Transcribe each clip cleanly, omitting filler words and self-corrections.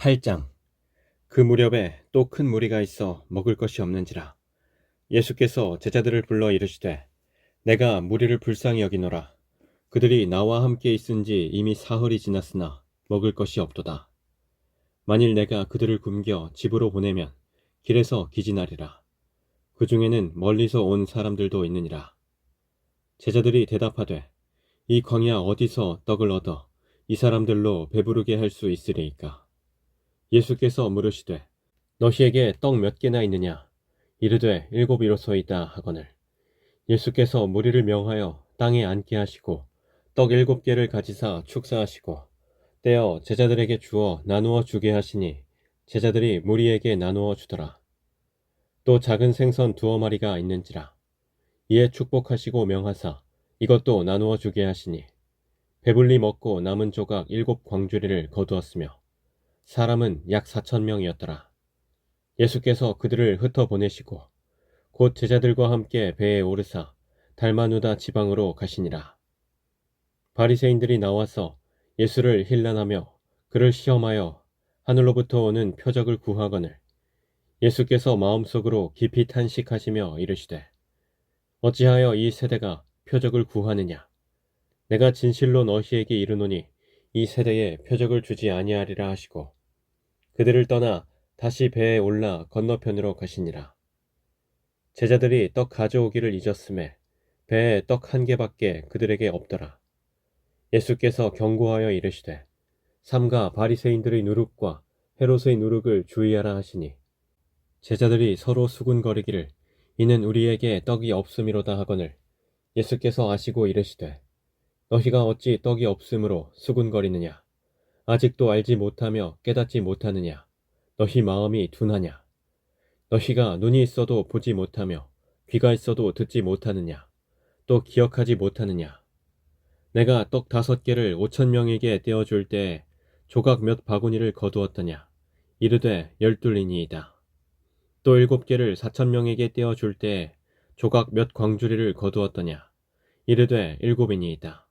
8장. 그 무렵에 또 큰 무리가 있어 먹을 것이 없는지라. 예수께서 제자들을 불러 이르시되 내가 무리를 불쌍히 여기노라. 그들이 나와 함께 있은지 이미 사흘이 지났으나 먹을 것이 없도다. 만일 내가 그들을 굶겨 집으로 보내면 길에서 기진하리라. 그 중에는 멀리서 온 사람들도 있느니라. 제자들이 대답하되 이 광야 어디서 떡을 얻어 이 사람들로 배부르게 할 수 있으리이까. 예수께서 물으시되 너희에게 떡 몇 개나 있느냐? 이르되 7이로소이다 하거늘. 예수께서 무리를 명하여 땅에 앉게 하시고 떡 7개를 가지사 축사하시고 떼어 제자들에게 주어 나누어 주게 하시니 제자들이 무리에게 나누어 주더라. 또 작은 생선 2마리가 있는지라. 이에 축복하시고 명하사 이것도 나누어 주게 하시니 배불리 먹고 남은 조각 7광주리를 거두었으며 사람은 약 4,000명이었더라. 예수께서 그들을 흩어 보내시고 곧 제자들과 함께 배에 오르사 달마누다 지방으로 가시니라. 바리새인들이 나와서 예수를 힐난하며 그를 시험하여 하늘로부터 오는 표적을 구하거늘. 예수께서 마음속으로 깊이 탄식하시며 이르시되 어찌하여 이 세대가 표적을 구하느냐? 내가 진실로 너희에게 이르노니 이 세대에 표적을 주지 아니하리라 하시고 그들을 떠나 다시 배에 올라 건너편으로 가시니라. 제자들이 떡 가져오기를 잊었음에 배에 떡 1개밖에 그들에게 없더라. 예수께서 경고하여 이르시되 삼가 바리새인들의 누룩과 헤롯의 누룩을 주의하라 하시니 제자들이 서로 수군거리기를 이는 우리에게 떡이 없음이로다 하거늘. 예수께서 아시고 이르시되 너희가 어찌 떡이 없음으로 수군거리느냐? 아직도 알지 못하며 깨닫지 못하느냐? 너희 마음이 둔하냐? 너희가 눈이 있어도 보지 못하며 귀가 있어도 듣지 못하느냐? 또 기억하지 못하느냐? 내가 떡 5개를 5,000명에게 떼어줄 때에 조각 몇 바구니를 거두었더냐? 이르되 12이니이다. 또 7개를 4,000명에게 떼어줄 때에 조각 몇 광주리를 거두었더냐? 이르되 7이니이다.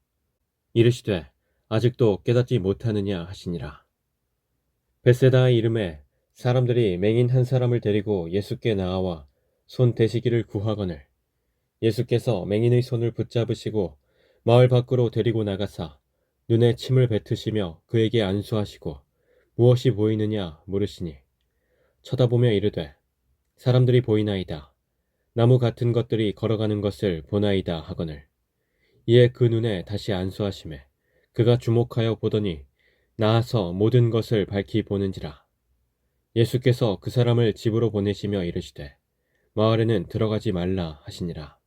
이르시되 아직도 깨닫지 못하느냐 하시니라. 벳세다의 이름에 사람들이 맹인 한 사람을 데리고 예수께 나아와 손 대시기를 구하거늘. 예수께서 맹인의 손을 붙잡으시고 마을 밖으로 데리고 나가사 눈에 침을 뱉으시며 그에게 안수하시고 무엇이 보이느냐 물으시니 쳐다보며 이르되 사람들이 보이나이다. 나무 같은 것들이 걸어가는 것을 보나이다 하거늘. 이에 그 눈에 다시 안수하시매 그가 주목하여 보더니 나아서 모든 것을 밝히 보는지라. 예수께서 그 사람을 집으로 보내시며 이르시되 마을에는 들어가지 말라 하시니라.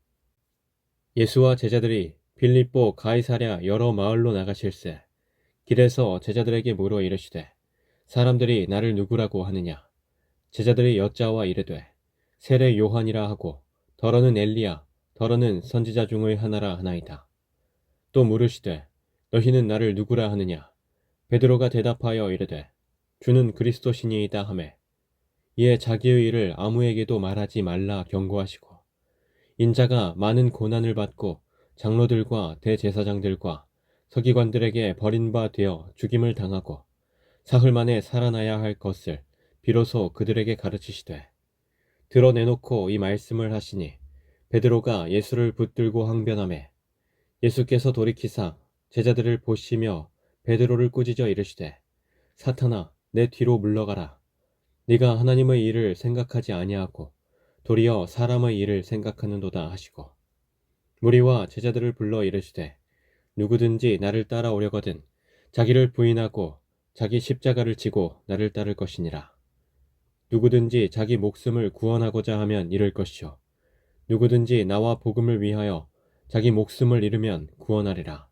예수와 제자들이 빌립보 가이사랴 여러 마을로 나가실새 길에서 제자들에게 물어 이르시되 사람들이 나를 누구라고 하느냐? 제자들이 여짜와 이르되 세례 요한이라 하고 더러는 엘리야 더러는 선지자 중의 하나라 하나이다. 또 물으시되 너희는 나를 누구라 하느냐? 베드로가 대답하여 이르되 주는 그리스도시니이다 하매 이에 자기의 일을 아무에게도 말하지 말라 경고하시고 인자가 많은 고난을 받고 장로들과 대제사장들과 서기관들에게 버린 바 되어 죽임을 당하고 사흘 만에 살아나야 할 것을 비로소 그들에게 가르치시되 드러내놓고 이 말씀을 하시니 베드로가 예수를 붙들고 항변하매 예수께서 돌이키사 제자들을 보시며 베드로를 꾸짖어 이르시되 사탄아 내 뒤로 물러가라. 네가 하나님의 일을 생각하지 아니하고 도리어 사람의 일을 생각하는도다 하시고 무리와 제자들을 불러 이르시되 누구든지 나를 따라오려거든 자기를 부인하고 자기 십자가를 지고 나를 따를 것이니라. 누구든지 자기 목숨을 구원하고자 하면 잃을 것이요 누구든지 나와 복음을 위하여 자기 목숨을 잃으면 구원하리라.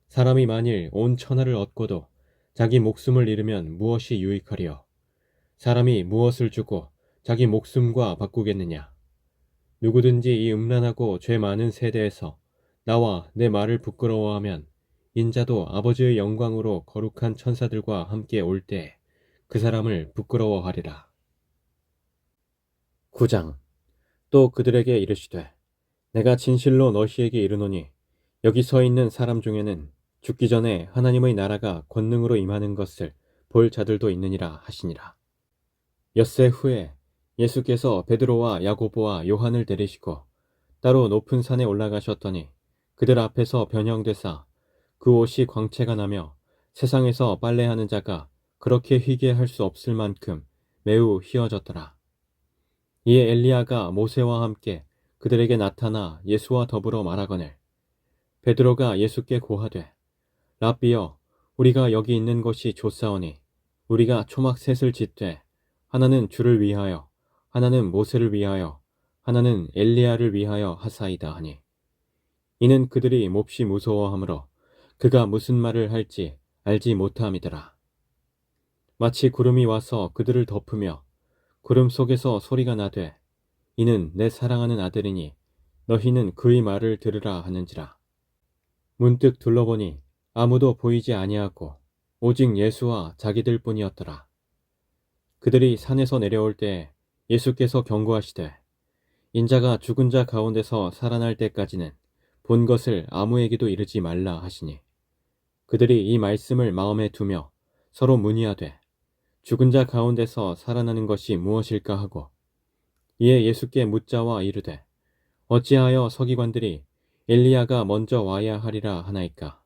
사람이 만일 온 천하를 얻고도 자기 목숨을 잃으면 무엇이 유익하리요? 사람이 무엇을 주고 자기 목숨과 바꾸겠느냐? 누구든지 이 음란하고 죄 많은 세대에서 나와 내 말을 부끄러워하면 인자도 아버지의 영광으로 거룩한 천사들과 함께 올 때에 그 사람을 부끄러워하리라. 9장. 또 그들에게 이르시되 내가 진실로 너희에게 이르노니 여기 서 있는 사람 중에는 죽기 전에 하나님의 나라가 권능으로 임하는 것을 볼 자들도 있느니라 하시니라. 엿새 후에 예수께서 베드로와 야고보와 요한을 데리시고 따로 높은 산에 올라가셨더니 그들 앞에서 변형되사 그 옷이 광채가 나며 세상에서 빨래하는 자가 그렇게 희게 할 수 없을 만큼 매우 희어졌더라. 이에 엘리야가 모세와 함께 그들에게 나타나 예수와 더불어 말하거늘 베드로가 예수께 고하되 랍비여 우리가 여기 있는 것이 좋사오니 우리가 초막 셋을 짓되 하나는 주를 위하여 하나는 모세를 위하여 하나는 엘리야를 위하여 하사이다 하니 이는 그들이 몹시 무서워하므로 그가 무슨 말을 할지 알지 못함이더라. 마치 구름이 와서 그들을 덮으며 구름 속에서 소리가 나되 이는 내 사랑하는 아들이니 너희는 그의 말을 들으라 하는지라. 문득 둘러보니 아무도 보이지 아니하고 오직 예수와 자기들 뿐이었더라. 그들이 산에서 내려올 때 예수께서 경고하시되 인자가 죽은 자 가운데서 살아날 때까지는 본 것을 아무에게도 이르지 말라 하시니 그들이 이 말씀을 마음에 두며 서로 문의하되 죽은 자 가운데서 살아나는 것이 무엇일까 하고 이에 예수께 묻자와 이르되 어찌하여 서기관들이 엘리야가 먼저 와야 하리라 하나이까.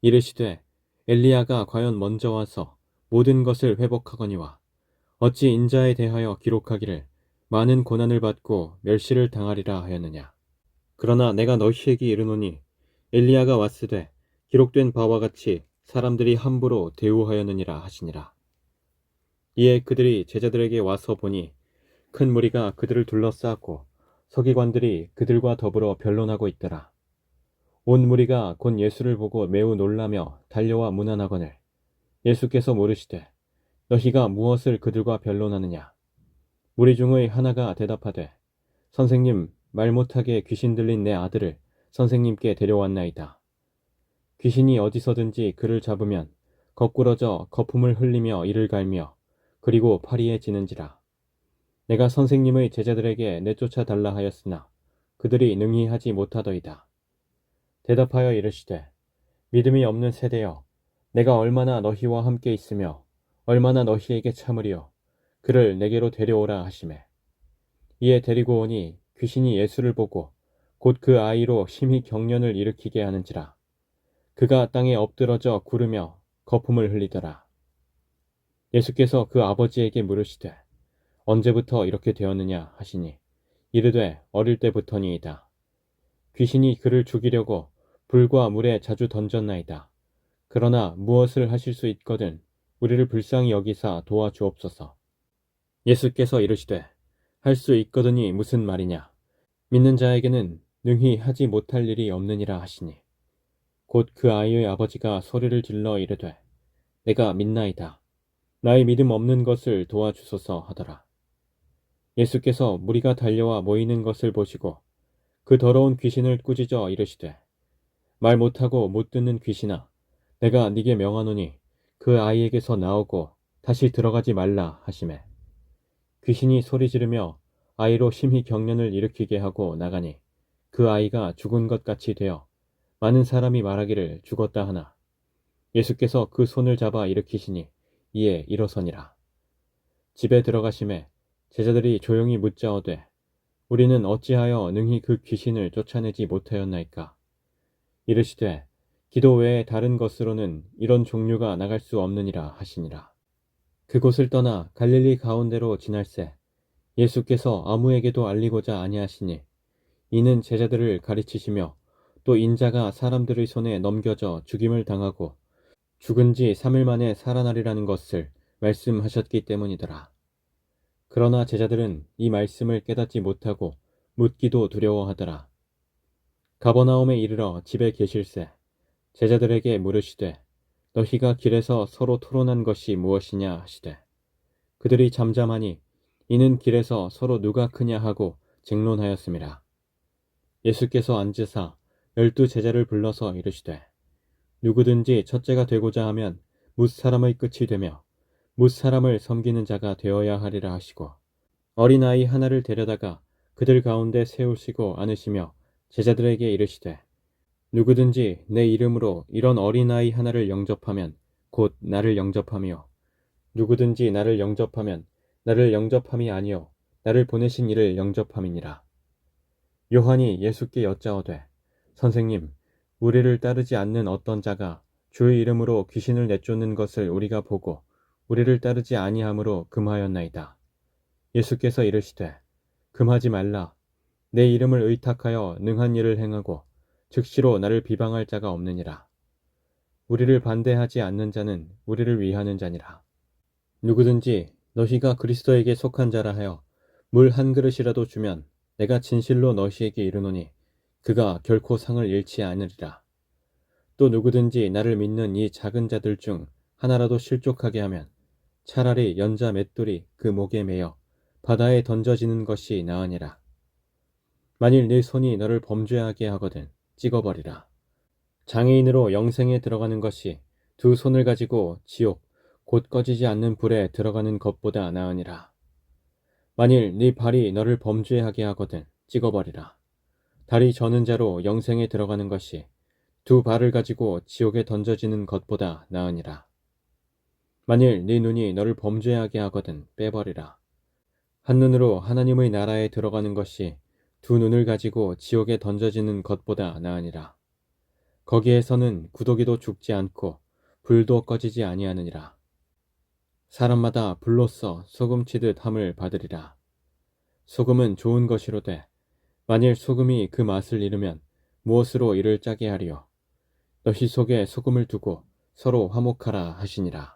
이르시되 엘리야가 과연 먼저 와서 모든 것을 회복하거니와 어찌 인자에 대하여 기록하기를 많은 고난을 받고 멸시를 당하리라 하였느냐. 그러나 내가 너희에게 이르노니 엘리야가 왔으되 기록된 바와 같이 사람들이 함부로 대우하였느니라 하시니라. 이에 그들이 제자들에게 와서 보니 큰 무리가 그들을 둘러싸고 서기관들이 그들과 더불어 변론하고 있더라. 온 무리가 곧 예수를 보고 매우 놀라며 달려와 문안하거늘 예수께서 물으시되 너희가 무엇을 그들과 변론하느냐. 무리 중의 하나가 대답하되 선생님 말 못하게 귀신 들린 내 아들을 선생님께 데려왔나이다. 귀신이 어디서든지 그를 잡으면 거꾸러져 거품을 흘리며 이를 갈며 그리고 파리에 지는지라. 내가 선생님의 제자들에게 내쫓아 달라 하였으나 그들이 능히 하지 못하더이다. 대답하여 이르시되 믿음이 없는 세대여 내가 얼마나 너희와 함께 있으며 얼마나 너희에게 참으리요 그를 내게로 데려오라 하시매 이에 데리고 오니 귀신이 예수를 보고 곧 그 아이로 심히 경련을 일으키게 하는지라. 그가 땅에 엎드러져 구르며 거품을 흘리더라. 예수께서 그 아버지에게 물으시되 언제부터 이렇게 되었느냐 하시니 이르되 어릴 때부터니이다. 귀신이 그를 죽이려고 불과 물에 자주 던졌나이다. 그러나 무엇을 하실 수 있거든 우리를 불쌍히 여기사 도와주옵소서. 예수께서 이르시되 할 수 있거든이 무슨 말이냐. 믿는 자에게는 능히 하지 못할 일이 없느니라 하시니 곧 그 아이의 아버지가 소리를 질러 이르되 내가 믿나이다. 나의 믿음 없는 것을 도와주소서 하더라. 예수께서 무리가 달려와 모이는 것을 보시고 그 더러운 귀신을 꾸짖어 이르시되 말 못하고 못 듣는 귀신아 내가 네게 명하노니 그 아이에게서 나오고 다시 들어가지 말라 하시매 귀신이 소리 지르며 아이로 심히 경련을 일으키게 하고 나가니 그 아이가 죽은 것 같이 되어 많은 사람이 말하기를 죽었다 하나 예수께서 그 손을 잡아 일으키시니 이에 일어서니라. 집에 들어가심에 제자들이 조용히 묻자오되 우리는 어찌하여 능히 그 귀신을 쫓아내지 못하였나이까. 이르시되 기도 외에 다른 것으로는 이런 종류가 나갈 수 없느니라 하시니라. 그곳을 떠나 갈릴리 가운데로 지날새 예수께서 아무에게도 알리고자 아니하시니 이는 제자들을 가르치시며 또 인자가 사람들의 손에 넘겨져 죽임을 당하고 죽은 지 3일 만에 살아나리라는 것을 말씀하셨기 때문이더라. 그러나 제자들은 이 말씀을 깨닫지 못하고 묻기도 두려워하더라. 가버나움에 이르러 집에 계실새 제자들에게 물으시되 너희가 길에서 서로 토론한 것이 무엇이냐 하시되 그들이 잠잠하니 이는 길에서 서로 누가 크냐 하고 쟁론하였음이라. 예수께서 앉으사 12 제자를 불러서 이르시되 누구든지 첫째가 되고자 하면 뭇 사람의 끝이 되며 뭇 사람을 섬기는 자가 되어야 하리라 하시고 어린아이 하나를 데려다가 그들 가운데 세우시고 안으시며 제자들에게 이르시되 누구든지 내 이름으로 이런 어린아이 하나를 영접하면 곧 나를 영접하며 누구든지 나를 영접하면 나를 영접함이 아니요 나를 보내신 이를 영접함이니라. 요한이 예수께 여짜오되 선생님, 우리를 따르지 않는 어떤 자가 주의 이름으로 귀신을 내쫓는 것을 우리가 보고 우리를 따르지 아니함으로 금하였나이다. 예수께서 이르시되 금하지 말라. 내 이름을 의탁하여 능한 일을 행하고 즉시로 나를 비방할 자가 없느니라. 우리를 반대하지 않는 자는 우리를 위하는 자니라. 누구든지 너희가 그리스도에게 속한 자라 하여 물 한 그릇이라도 주면 내가 진실로 너희에게 이르노니 그가 결코 상을 잃지 않으리라. 또 누구든지 나를 믿는 이 작은 자들 중 하나라도 실족하게 하면 차라리 연자 맷돌이 그 목에 매여 바다에 던져지는 것이 나으니라. 만일 네 손이 너를 범죄하게 하거든 찍어버리라. 장애인으로 영생에 들어가는 것이 두 손을 가지고 지옥 곧 꺼지지 않는 불에 들어가는 것보다 나으니라. 만일 네 발이 너를 범죄하게 하거든 찍어버리라. 다리 저는 자로 영생에 들어가는 것이 두 발을 가지고 지옥에 던져지는 것보다 나으니라. 만일 네 눈이 너를 범죄하게 하거든 빼버리라. 한눈으로 하나님의 나라에 들어가는 것이 두 눈을 가지고 지옥에 던져지는 것보다 나으니라. 거기에서는 구더기도 죽지 않고 불도 꺼지지 아니하느니라. 사람마다 불로써 소금치듯 함을 받으리라. 소금은 좋은 것이로되 만일 소금이 그 맛을 잃으면 무엇으로 이를 짜게 하리요. 너희 속에 소금을 두고 서로 화목하라 하시니라.